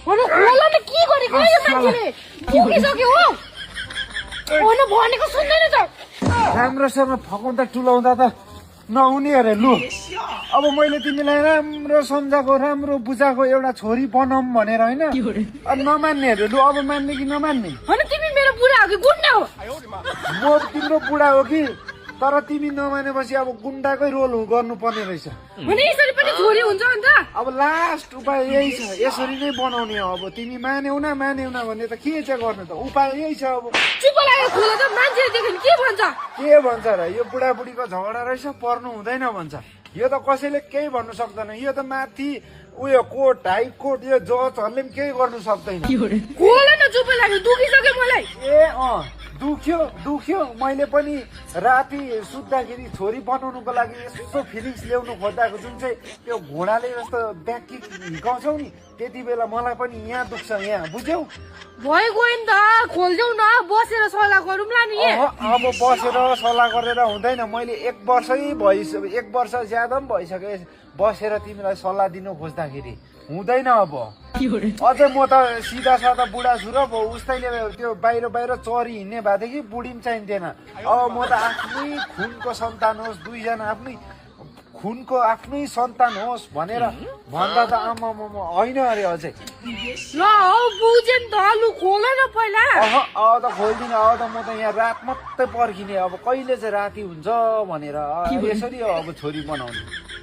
अरे खोला न के गरेको यो मान्छेले पुगिसक्यो हो ओन भनेको सुन्दैन त राम्रोसँग फकाउँदा टुलाउँदा त नहुने अरे लु अब मैले तिमीलाई राम्रो सम्झाएको राम्रो बुझाएको एउटा छोरी बनाऊँ भनेर होइन नमान्ने अरे लु अब मान्ने कि नमान्ने अनि तिमी मेरो बुढा हो कि गुन्डा हो म तिम्रो बुढा हो कि तर तिमी नमानेपछि अब गुन्डाकै रोल गर्नुपर्ने रहेछ अनि यसरी पनि छोरी हुन्छ अन्त अब लास्ट उपाय यही छ यसरी नै बनाउने हो अब तिमी मान्यौ न भने त के चाहिँ गर्ने त उपाय यही छ अब चुप लाग्यो खोला त मान्छेले देख्यो भने के भन्छ के भन्छ र यो बुढाबुढीको झगडा रहेछ पर्नु हुँदैन भन्छ यो त कसैले केही भन्नु सक्दैन यो त माथि उयो कोर्ट हाई कोर्ट यो जजहरूले पनि केही गर्नु सक्दैन खोला न चुप लाग्यो दुखिसक्यो मलाई ए दुख्यो मैले पनि राति सुत्दाखेरि छोरी बनाउनुको लागि यस्तो फिलिङ्स ल्याउनु खोज्दाको जुन चाहिँ त्यो घोडाले जस्तो ब्याकी हिर्काउँछौ नि त्यति बेला मलाई पनि यहाँ दुख्छ यहाँ बुझ्यौ भयो गयो नि त खोल्छौ न बसेर सल्लाह गरौँला नि अब बसेर सल्लाह गरेर हुँदैन मैले 1 वर्ष ज्यादा पनि भइसक्यो बसेर तिमीलाई सल्लाह दिनु खोज्दाखेरि हुँदैन अब अझै म त सिधा सादा बुढा छु र उस्तैले त्यो बाहिर चरी हिँड्ने भएदेखि बुढी पनि चाहिन्थेन अब म त आफ्नै खुनको सन्तान होस् दुईजना आफ्नै खुनको आफ्नै सन्तान होस् भनेर भन्दा त आमा होइन अरे अझै ल हौ बुझे नि त लु खोल न पहिला अब त खोल्दिनँ अब त म त यहाँ रात मात्रै पर्खिने अब कहिले चाहिँ राति हुन्छ भनेर यसरी हो अब छोरी बनाउने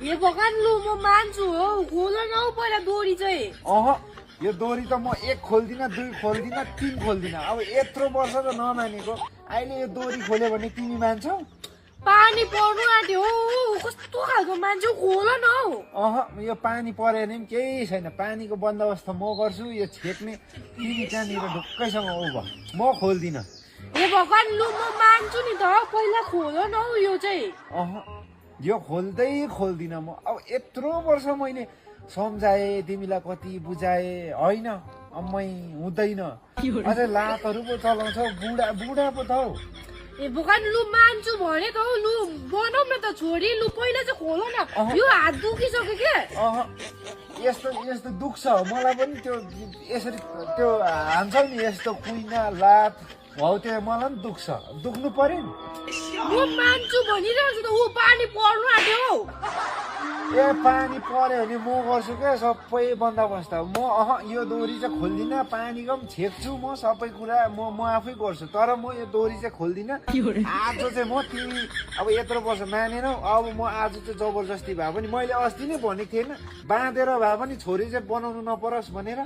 ए भगवान लु म मान्छु हो खोल न हौ पहिला डोरी चाहिँ यो डोरी त म 1 खोल्दिनँ 2 खोल्दिनँ 3 खोल्दिनँ अब यत्रो वर्ष त नमानेको अहिले यो डोरी खोल्यो भने तिमी मान्छौ पानी पर्नु आँट्यो हो कस्तो खालको मान्छे खोल न हौ यो पानी पऱ्यो भने पनि केही छैन पानीको बन्दोबस्त म गर्छु यो छेक्ने तिमी त्यहाँनिर ढुक्कैसँग उभ म खोल्दिनँ ए भगवान लु म मान्छु नि त पहिला खोल न हौ यो चाहिँ यो खोल्दिनँ म अब यत्रो वर्ष मैले सम्झाएँ तिमीलाई कति बुझाएँ होइन अम्मै हुँदैन अझै लातहरू पो चलाउँछौ बुढा पो त हौ ए भगवान लु मान्छु भने त हौ लु बनाऊ न त छोरी लु पहिला चाहिँ खोल न यो हात दुखिसक्यो के यस्तो दुख्छ मलाई पनि त्यो यसरी त्यो हान्छौ नि यस्तो कुइना लात हौ त्यो मलाई पनि दुख्नु पर्यो नि म मान्छु भनिरहेको छु त ऊ पानी पर्नु आँट्यो हौ ए पानी पर्यो भने म गर्छु क्या सबै बन्दोबस्त म यो डोरी चाहिँ खोल्दिनँ पानीको पनि छेक्छु म सबै कुरा म आफै गर्छु तर म यो डोरी चाहिँ खोल्दिनँ आज चाहिँ म तिमी अब यत्रो वर्ष मानेनौ अब म आज चाहिँ जबरजस्ती भए पनि मैले अस्ति नै भनेको थिएन बाँधेर भए पनि छोरी चाहिँ बनाउनु नपरोस् भनेर